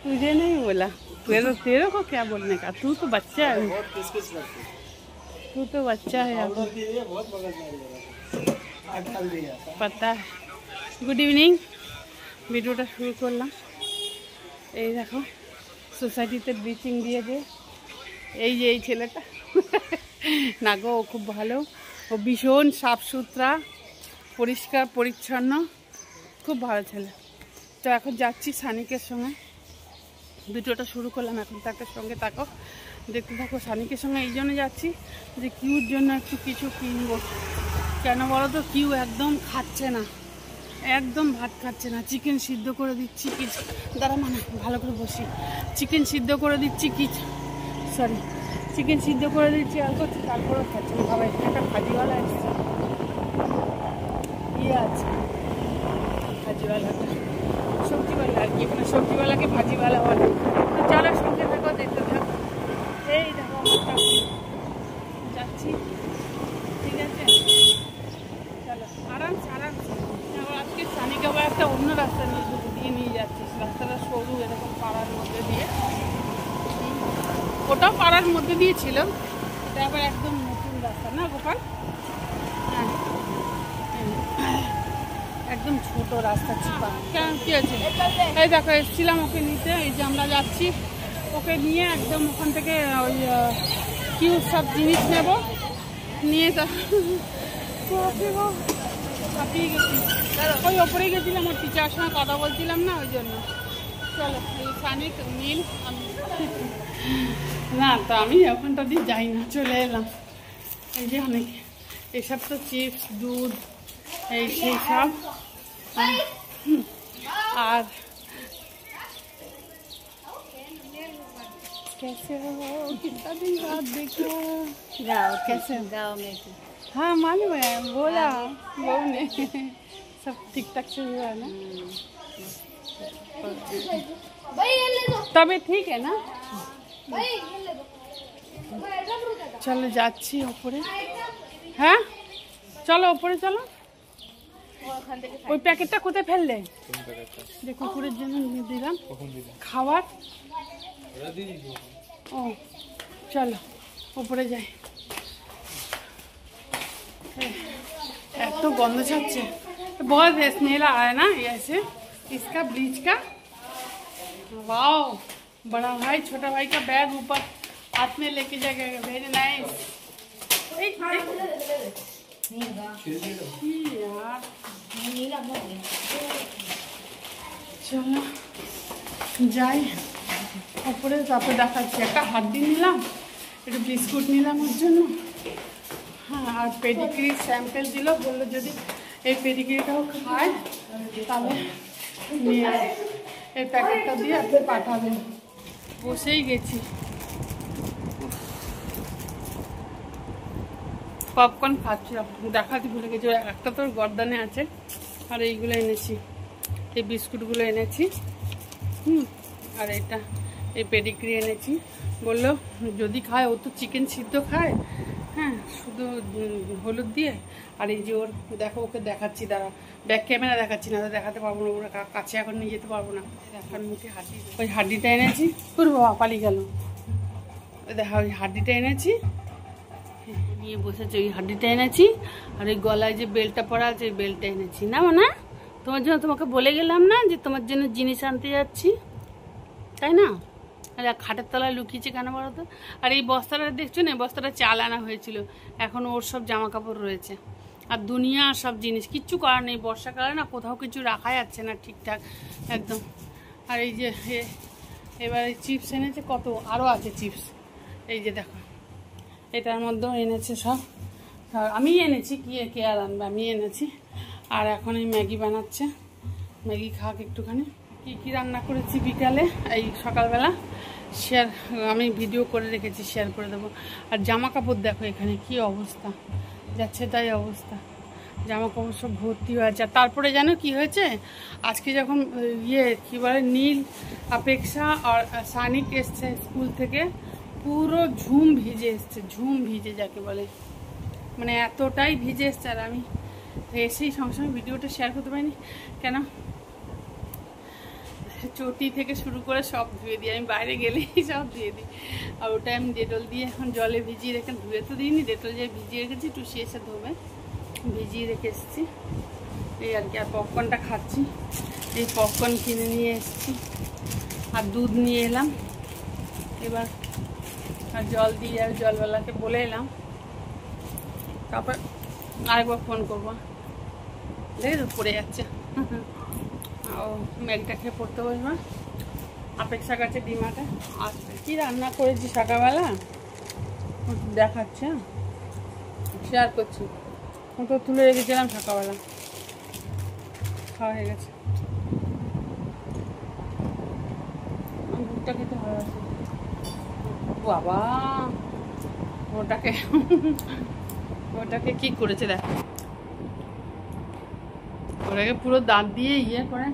तुझे नहीं बोला, तेरे को क्या बोलने का, तू तो बच्चा है, तू तो बच्चा है। पता है। गुड इवनिंग, ভিডিওটা শুরু করলাম। এই দেখো সোসাইটিতে ব্লিচিং দিয়ে যে এই যে এই ছেলেটা না গো, ও খুব ভালো, ও ভীষণ সাফ সুতরা পরিষ্কার পরিচ্ছন্ন, খুব ভালো ছেলে। তো এখন যাচ্ছি সানিকের সঙ্গে, ভিডিওটা শুরু করলাম। এখন তাকে সঙ্গে থাকো, দেখতে থাকো। সানিকের সঙ্গে এই জন্য যাচ্ছি যে কিউর জন্য একটু কিছু কিনবো। কেন বলো তো, কিউ একদম খাচ্ছে না, একদম ভাত খাচ্ছে না। চিকেন সিদ্ধ করে দিচ্ছি, কিছু দাঁড়া মানে ভালো করে বসি, চিকেন সিদ্ধ করে দিচ্ছি, চিকেন সিদ্ধ করে দিচ্ছি আর করছি, তারপরেও খাচ্ছে না। বাবা একটা ভাজিওয়ালা এসছে, ইয়ে আছে ভাজিওয়ালাটা, সবজিওয়ালা আর কি, মানে সবজিওয়ালাকে ভাজিওয়ালা বলে। তো চলো সঙ্গে থাকো, দেখতে থাকো। এই দেখো যাচ্ছি, ঠিক আছে, চলো আরামসে আরামসে। আজকে সানিকে আবার একটা অন্য রাস্তা দিয়ে নিয়ে যাচ্ছিস, রাস্তাটা সরু এরকম পাড়ার মধ্যে দিয়ে, ওটাও পাড়ার মধ্যে দিয়ে ছিল, এটা আবার একদম নতুন রাস্তা না গোপাল? হ্যাঁ একদম ছোট রাস্তা, চিপা। কেন কি আছে? এই দেখো এসেছিলাম ওকে নিতে, এই যে আমরা যাচ্ছি ওকে নিয়ে, একদম ওখান থেকে ওই কিউ সব জিনিস নেব, নিয়ে হাঁপিয়ে গেছি, ওই ওপরেই গেছিলাম, ওর টিচারের সঙ্গে কথা বলছিলাম না, ওই জন্য। চলো সানিক নীল না, তো আমি ওখানটা দিয়ে যাই না, চলে এলাম। এই যে অনেক এসব তো চিপস, দুধ, এই সেই সব। আর कैसे हो, कितना दिन बाद देखो, गाँव कैसे, गाँव में थी? हाँ मालूम है, बोला बहू ने सब ठीक ठाक से हुआ ना, तबे ठीक है ना। चलो যাচ্ছি ওপরে, হ্যাঁ চলো ওপরে চলো। ওই প্যাকেটটা কোথায় ফেললে? যে কুকুরের জন্য দিলাম খাবার। ও চলো উপরে যাই। এত গন্ধ ছাড়ছে, बहुत स्मेल आ रहा है ना ऐसे इसका, ब्लीच का। वाओ, बड़ा भाई छोटा भाई का बैग ऊपर हाथ में लेके जाएगा, वेरी नाइस। চলো যাই উপরে, তারপরে দেখাচ্ছি। একটা হাড্ডি নিলাম, একটু বিস্কুট নিলাম ওর জন্য, হ্যাঁ, আর পেডিগ্রি স্যাম্পেল দিল, বললো যদি এই পেডিগ্রিটাও খায় তাহলে নিয়ে এই প্যাকেটটা দিয়ে আপনি পাঠাবেন। বসেই গেছি, পপকর্ন খাচ্ছিলাম, দেখাতে ভুলে গেছি। একটা তোর গর্দানে আছে, আর এইগুলো এনেছি, এই বিস্কুটগুলো এনেছি, আর এটা এই পেডিগ্রি এনেছি। বললো যদি খায়, ও তো চিকেন সিদ্ধ খায়, হ্যাঁ, শুধু হলুদ দিয়ে। আর এই যে ওর দেখো, ওকে দেখাচ্ছি, দাঁড়া ব্যাক ক্যামেরা দেখাচ্ছি না, দেখাতে পারবো না, ওরা কাছে এখন নিয়ে যেতে পারবো না। দেখার মুখে হাড্ডি, ওই হাড্ডিটা এনেছি, তোর বাবা পালিয়ে গেল। ওই দেখা, ওই হাড্ডিটা এনেছি, নিয়ে বসেছে, ওই হাড্ডিটা এনেছি। আর ওই গলায় যে বেল্টটা পরা আছে, ওই বেল্টটা এনেছি। না না, তোমার জন্য তোমাকে বলে গেলাম না যে তোমার জন্য জিনিস আনতে যাচ্ছি, তাই না? আরে খাটের তলায় লুকিয়েছে কেন বলো তো? আর এই বস্তাটা দেখছো না, বস্তাটা চাল আনা হয়েছিল, এখন ওর সব জামা কাপড় রয়েছে, আর দুনিয়া সব জিনিস, কিচ্ছু করার নেই। বর্ষাকালে না কোথাও কিছু রাখা যাচ্ছে না ঠিকঠাক একদম। আর এই যে এবার এই চিপস এনেছে, কত আরও আছে চিপস, এই যে দেখো এটার মধ্যেও এনেছে সব। আমি এনেছি, কে আর আনবে, আমি এনেছি। আর এখন এই ম্যাগি বানাচ্ছে, ম্যাগি খাক একটুখানি। কি রান্না করেছি বিকালে, এই সকালবেলা শেয়ার, আমি ভিডিও করে রেখেছি, শেয়ার করে দেবো। আর জামা কাপড় দেখো এখানে কি অবস্থা, যাচ্ছে তাই অবস্থা, জামা কাপড় সব ভর্তি হয়ে আছে। আর তারপরে জানো কি হয়েছে, আজকে যখন কি বলে নীল, অপেক্ষা আর সানিক এসছে স্কুল থেকে, পুরো ঝুম ভিজে এসছে, ঝুম ভিজে যাকে বলে, মানে এতটাই ভিজে এসছে। আর আমি এসেই সঙ্গে সঙ্গে ভিডিওটা শেয়ার করতে পারিনি, কেন চটি থেকে শুরু করে সব ধুয়ে দিই, আমি বাইরে গেলেই সব ধুয়ে দিই। আর ওটা আমি ডেটল দিয়ে এখন জলে ভিজিয়ে রেখে, ধুয়ে তো দিইনি, ডেটল দিয়ে ভিজিয়ে রেখেছি, টুসি এসে ধোবে, ভিজিয়ে রেখে এসেছি এই আর কি। আর পপকর্নটা খাচ্ছি, এই পপকর্ন কিনে নিয়ে এসেছি, আর দুধ নিয়ে এলাম এবার, আর জল দিয়ে আর জলওয়ালাকে বলে এলাম, তারপর আরেকবার ফোন করবো। দেখি তো পড়ে যাচ্ছে, ও ম্যাগটা খেয়ে পড়তে বসবো। অপেক্ষা করছে ডিমাটা আসবে। কি রান্না করেছি সকালবেলা দেখাচ্ছে, শেয়ার করছি। ওটা তুলে রেখেছিলাম সকালবেলা, খাওয়া হয়ে গেছে। দুধটা খেতে ভালো আছে বাবা। ওটাকে কি করেছে দেখ, ওটাকে পুরো দাঁত দিয়ে ইয়ে করে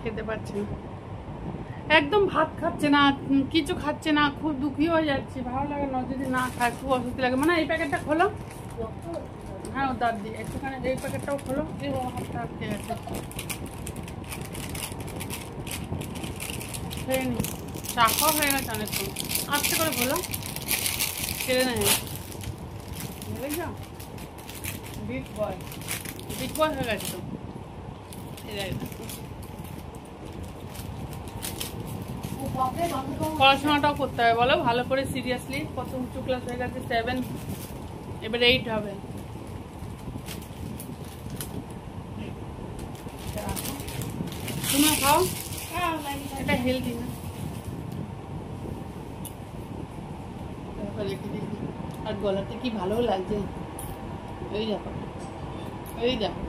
খেতে পারছে না, একদম ভাত খাচ্ছে না, কিছু খাচ্ছে না, খুব দুঃখী হয়ে যাচ্ছে। ভালো লাগে না যদি না খায়, খুব অস্বস্তি লাগে। মানে এই প্যাকেটটা খোলো, হ্যাঁ ও দাঁত দিয়ে একটুখানি, এই প্যাকেটটাও খোলো। এই হাতটা আটকে গেছে, খেয়ে নি, চা খাওয়া হয়ে গেছে অনেকক্ষণ। আস্তে করে খোলো, ছেড়ে নেয়, বুঝেছ? বিগ বয় হয়ে গেছে তো। পড়াশোনাটাও করতে হবে বলো ভালো করে, সিরিয়াসলি। কত উঁচু ক্লাস হয়ে গেছে, 7, এবার 8 হবে। তুমি খাও, এটা হেলদি না। আর গলাতে কি ভালো লাগছে, ওই দেখো, ওই দেখো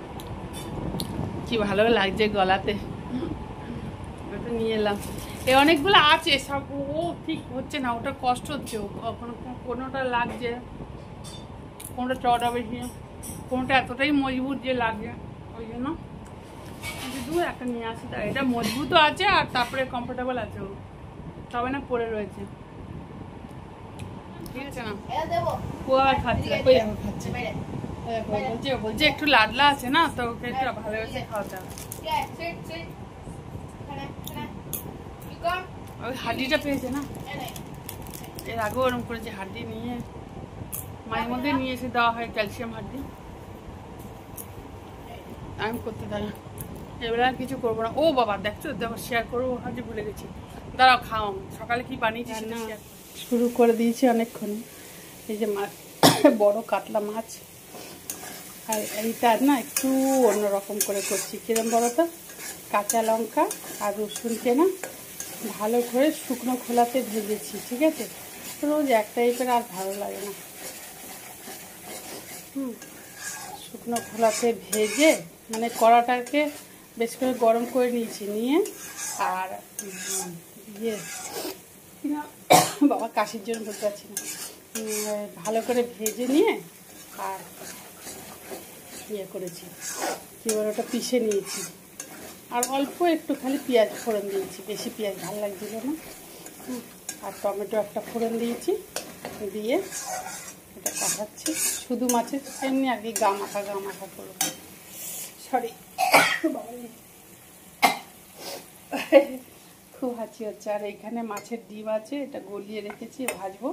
কি ভালো লাগছে গলাতে। ওটা নিয়ে এলাম, এই অনেকগুলো আছে সব, ও ঠিক হচ্ছে না, ওটা কষ্ট হচ্ছে, কোনোটা লাগছে, কোনোটা চড়া বেশি, কোনোটা এতটাই মজবুত যে লাগছে, ওই জন্য দু একটা নিয়ে আসি। তাই এটা মজবুতও আছে আর তারপরে কমফোর্টেবল আছে, ও তবে না পরে রয়েছে, ঠিক আছে না? ও আবার খাচ্ছে, বলছে একটু লাডলা আছে না, তো ওকে একটু ভালোবেসে খাওয়াতে হবে। ওই হাড্ডিটা পেয়েছে না, এর আগেও ওরম করেছে, হাড্ডি নিয়ে মায়ের মধ্যে নিয়ে এসে দেওয়া হয়, ক্যালসিয়াম হাড্ডি। আমি করতে থাকি, এবারে আর কিছু করবো না। ও বাবা দেখছো, দেখো শেয়ার করবো হাড্ডি ভুলে গেছি, দাঁড়াও খাও। সকালে কি বানিয়েছি সেটা শুরু করে দিয়েছি অনেকক্ষণ। এই যে মাছ, বড় কাতলা মাছ, আর এইটা না একটু অন্যরকম করে করছি। কিরম বলো তো, কাঁচা লঙ্কা আর রসুনকে না ভালো করে শুকনো খোলাতে ভেজেছি, ঠিক আছে? রোজ এক টাইপের আর ভালো লাগে না। শুকনো খোলাতে ভেজে, মানে কড়াটাকে বেশ করে গরম করে নিয়েছি, নিয়ে আর ইয়ে বাবা কাশির জন্য বলতে পারছি না, ভালো করে ভেজে নিয়ে আর ইয়ে করেছি, কী বলে ওটা, পিষে নিয়েছি। আর অল্প একটু খালি পেঁয়াজ ফোড়ন দিয়েছি, বেশি পেঁয়াজ ভালো লাগছিল না। আর টমেটো একটা ফোড়ন দিয়েছি, দিয়ে এটা কষাচ্ছি। শুধু মাছের এমনি আর কি গা মাখা করবো, সরি খুব হাঁচি হচ্ছে। আর এইখানে মাছের ডিম আছে, এটা গলিয়ে রেখেছি, ভাজবো।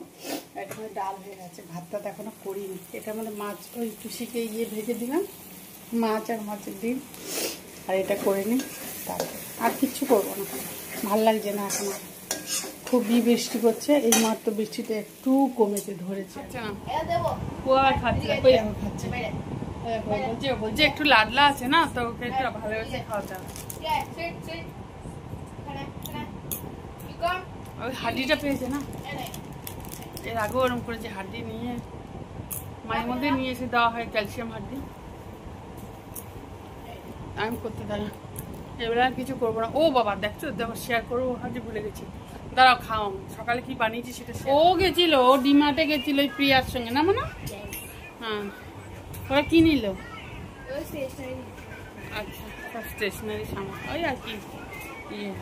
এখানে ডাল হয়ে গেছে, ভাতটা এখনো করিনি। এটার মধ্যে মাছ ওই টুসিকে ইয়ে ভেজে দিলাম, মাছ আর মাছের ডিম, আর এটা করে নিই, তারপর আর কিচ্ছু করবো না, ভাল লাগছে না এখন। খুবই বৃষ্টি করছে, এই মাত্র বৃষ্টিটা একটু কমেছে, ধরেছে। ও আবার খাচ্ছে, বলছে একটু লাডলা আছে না, তো ওকে একটু ভালোবেসে খাওয়াতে হবে। ওই হাড্ডিটা পেয়েছে না, এর আগেও ওরম করেছে, হাড্ডি নিয়ে মায়ের মধ্যে নিয়ে এসে দেওয়া হয়, ক্যালসিয়াম হাড্ডি। আমি করতে থাকি, এবারে আর কিছু করবো না। ও বাবা দেখছো, দেখো শেয়ার করবো হাড্ডি ভুলে গেছি, দাঁড়াও খাও। সকালে কি বানিয়েছি সেটা, ও গেছিল, ও ডিমার্টে গেছিল ওই প্রিয়ার সঙ্গে না, মানে হ্যাঁ, ওরা কি নিল? আচ্ছা, সব স্টেশনারি সামান, ওই আর কি ইয়ে।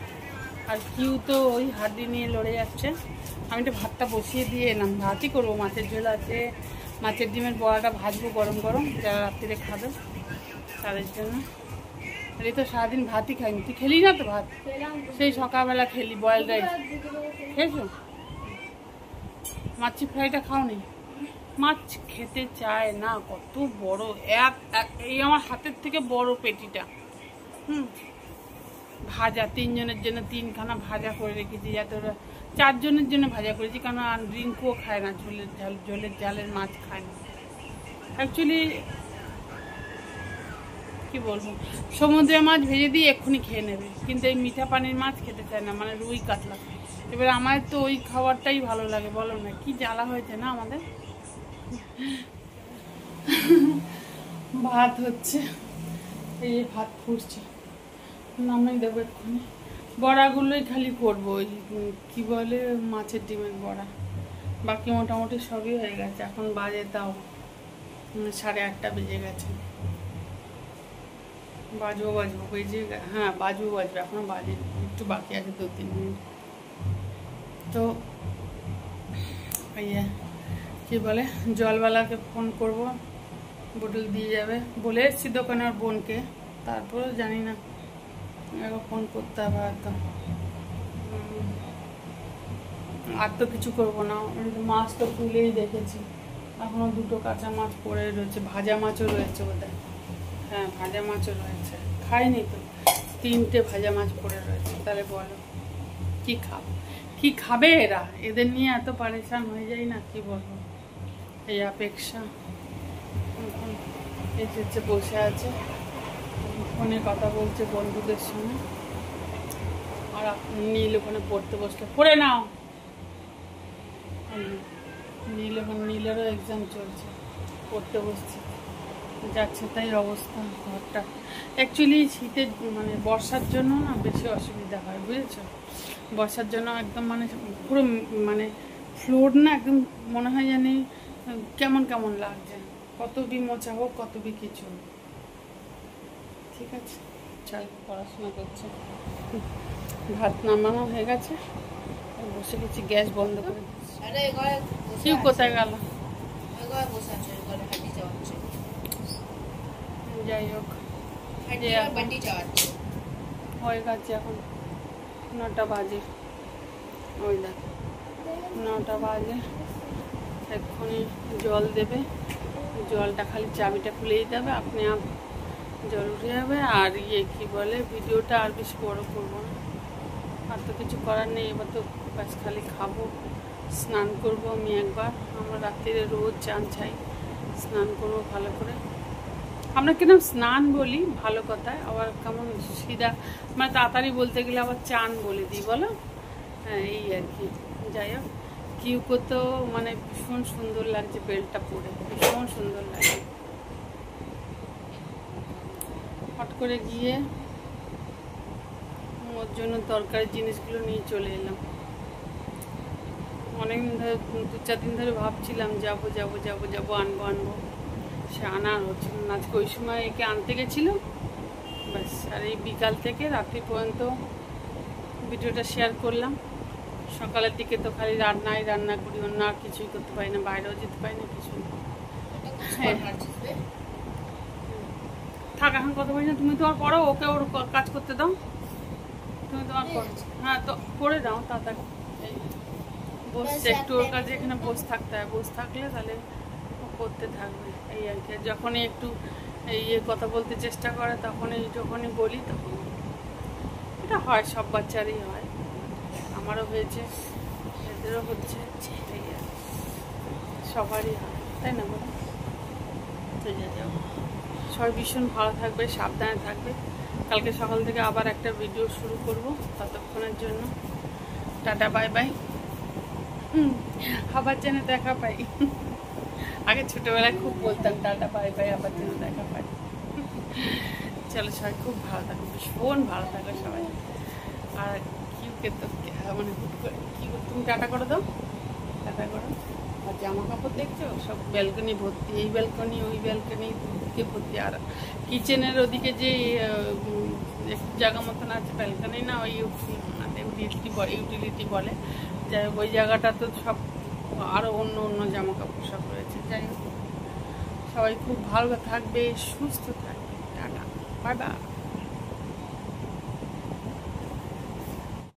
আর কিউ তো ওই হাড্ডি নিয়ে লড়ে যাচ্ছে। আমি তো ভাতটা বসিয়ে দিয়ে এলাম, ভাতই করবো, মাছের ঝোল আছে, মাছের ডিমের বড়াটা ভাজবো গরম গরম, যারা রাত্রিরে খাবে তাদের জন্য। আর এই তো সারাদিন ভাতই খাইনি। তুই খেলি না তো ভাত? সেই সকালবেলা খেলি বয়েল রাইস। খেয়েছো? মাছি ফ্রাইটা খাওনি? মাছ খেতে চায় না, কত বড় এই আমার হাতের থেকে বড় পেটিটা। ভাজা 3 জনের জন্য 3খানা ভাজা করে রেখেছি, যাতে ওরা 4 জনের জন্য ভাজা করেছি, কারণ রিঙ্কুও খায় না, ঝোলের জালের মাছ খায় না। অ্যাকচুয়ালি কি বলবো, সমুদ্রের মাছ ভেজে দিয়ে এক্ষুনি খেয়ে নেবে, কিন্তু এই মিঠা পানির মাছ খেতে চায় না, মানে রুই কাতলা। এবার আমার তো ওই খাবারটাই ভালো লাগে, বলো না? কি জ্বালা হয়েছে না আমাদের। ভাত হচ্ছে, এই ভাত ফুটছে, নামাই দেবো এক্ষুনি। বড়াগুলোই খালি করবো, ওই কি বলে মাছের ডিমের বড়া, বাকি মোটামুটি সবই হয়ে গেছে। এখন বাজে তাও 8:30 বেজে গেছে। বাজবো বেজে, হ্যাঁ বাজবো, এখনো বাজে, একটু বাকি আছে 2-3 মিনিট। তো কি বলে, জলওয়ালাকে ফোন করব, বোতল দিয়ে যাবে বলে এসছি দোকানের বোনকে, তারপরেও জানি না, একবার ফোন করতে হবে। আর তো কিছু করবো না, মাছ তো তুলেই দেখেছি, এখনো 2টো কাঁচা মাছ পড়ে রয়েছে, ভাজা মাছও রয়েছে বোধহয়। হ্যাঁ ভাজা মাছও রয়েছে, খাইনি তো, 3টে ভাজা মাছ পড়ে রয়েছে। তাহলে বলো কি খাবে এরা? এদের নিয়ে এত পারেশান হয়ে যায় না, কি বলবো। এই অপেক্ষা, এসেছে বসে আছে, ফোনে কথা বলছে বন্ধুদের সঙ্গে, আর নীল ওখানে পড়তে বসলে, পড়ে নাও। নীলেরও এক্সাম চলছে, পড়তে বসছে, যাচ্ছে তাই অবস্থা ঘরটা। অ্যাকচুয়ালি শীতের মানে বর্ষার জন্য না বেশি অসুবিধা হয়, বুঝেছো? বর্ষার জন্য একদম মানে পুরো মানে ফ্লোর না একদম মনে হয় জানি কেমন কেমন লাগছে, কত বি মোছা হোক, কত বি কিছু। ঠিক আছে, চল, পড়াশোনা করছে। ভাত নামানো হয়ে গেছে, বসে গেছি, গ্যাস বন্ধ করে। কেউ কোথায় গেল? যাই হোক, হয়ে গেছে, এখন 9টা বাজে। ওই দেখ 9টা বাজে, এক্ষুনি জল দেবে, জলটা খালি চাবিটা খুলে দিতে হবে, আপনি আপ জল উঠে যাবে। আর কি বলে, ভিডিওটা আর বেশি বড় করবো না, আর তো কিছু করার নেই। এবার তো ব্যাস খালি খাবো, স্নান করবো আমি একবার, আমরা রাত্রিরে রোজ চান চাই, স্নান করবো ভালো করে। আমরা কেন স্নান বলি ভালো কথায়, আবার কেমন সিধা মানে তাড়াতাড়ি বলতে গেলে আবার চান বলে দিই, বলো? হ্যাঁ এই আর কি। যাই হোক, কিউকো তো মানে ভীষণ সুন্দর লাগছে, বেল্টটা পরে ভীষণ সুন্দর লাগে। হট করে গিয়ে ওর জন্য দরকারি জিনিসগুলো নিয়ে চলে এলাম। অনেকদিন ধরে 2-4 দিন ধরে ভাবছিলাম যাবো আনবো, সে আনা হচ্ছিল না। আজকে ওই সময় একে আনতে গেছিলো, ব্যাস। আর এই বিকাল থেকে রাত্রি পর্যন্ত ভিডিওটা শেয়ার করলাম। সকালের দিকে তো খালি রান্না করি, অন্য আর কিছুই করতে পারি না, বাইরেও যেতে পারি না, কিছু। হ্যাঁ থাক, এখন কথা বলি না, তুমি তো আর করো, ওকে ওর কাজ করতে দাও, তুমি তোমার করো। হ্যাঁ তো করে দাও তাড়াতাড়ি। বসছে একটু, ওর কাছে এখানে বসে থাকতে হয়, বসে থাকলে তাহলে ও করতে থাকবে। এই আর কি, যখনই একটু কথা বলতে চেষ্টা করে, যখনই বলি, তখন এটা হয়, সব বাচ্চারই হয়, আমারও হয়েছে, এদেরও হচ্ছে, সবারই হয়, তাই না বলো? যাও, সবাই ভীষণ ভালো থাকবে, সাবধানে থাকবে। কালকে সকাল থেকে আবার একটা ভিডিও শুরু করব, ততক্ষণের জন্য টাটা, বাই বাই। আবার যেন দেখা পাই। আগে ছোটবেলায় খুব বলতাম টাটা বাই বাই, আবার যেন দেখা পাই। চলো, সবাই খুব ভালো থাকবে, ভীষণ ভালো থাকবে সবাই। আর কিউকে তো মানে হুট করে তুমি টাটা করে দাও, টাটা করো। আর জামা কাপড় দেখছো সব ব্যালকনি ভর্তি, এই ব্যালকনি ওই ব্যালকনি দিকে ভর্তি। আর কিচেনের ওদিকে যে একটু জায়গা মতন আছে, ব্যালকনি না, ওই ইউটিলিটি বলে, যাই হোক, ওই জায়গাটা তো সব আরও অন্য জামা কাপড় সব রয়েছে। যাই হোক, সবাই খুব ভালো থাকবে, সুস্থ থাকবে, টাটা, বাই বাই।